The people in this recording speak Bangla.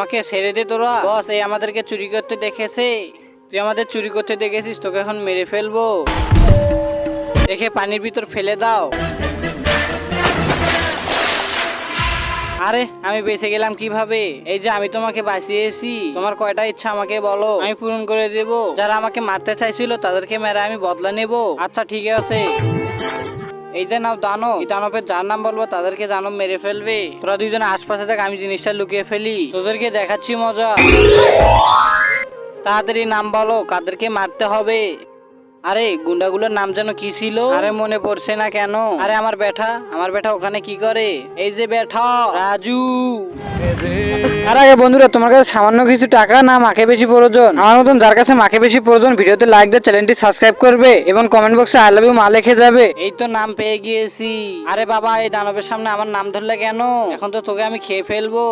আমাকে ছেড়ে দে তোরা। বস এই আমাদেরকে চুরি করতে দেখেছে, তুই আমাদের চুরি করতে দেখেছিস, তোকে এখন মেরে ফেলবো। দেখে পানির ভিতর ফেলে দাও। আরে আমি বেঁচে গেলাম কিভাবে? এই যে আমি তোমাকে বাঁচিয়েছি। তোমার কয়টা ইচ্ছা আমাকে বলো, আমি পূরণ করে দেব। যারা আমাকে মারতে চাইছিল তাদেরকে মেরে আমি বদলা নেব। আচ্ছা ঠিক আছে। এই যে নাও দানব, এই দানবের যার নাম বলবো তাদেরকে দানব মেরে ফেলবে। তোরা দুইজনে আশপাশে থাক, আমি জিনিসটা লুকিয়ে ফেলি, তোদেরকে দেখাচ্ছি মজা। তাড়াতাড়ি নাম বলো, কাদেরকে মারতে হবে। আরে গুন্ডাগুলোর নাম যেন কি ছিল? আরে মনে পড়ছে না কেন? আরে আমার বেটা ওখানে কি করে? এই যে বেটা রাজু। আরে বন্ধুরা, তোমার কাছে সামান্য কিছু টাকা না মাকে বেশি প্রয়োজন? আমার মতন যার কাছে মাকে বেশি প্রয়োজন ভিডিওতে লাইক দিয়ে চ্যানেলটি সাবস্ক্রাইব করবে এবং কমেন্ট বক্সে আই লাভ ইউ মা লিখে যাবে। এই তো নাম পেয়ে গিয়েছি। আরে বাবা, এই দানবের সামনে আমার নাম ধরলে কেন? এখন তো তোকে আমি খেয়ে ফেলবো।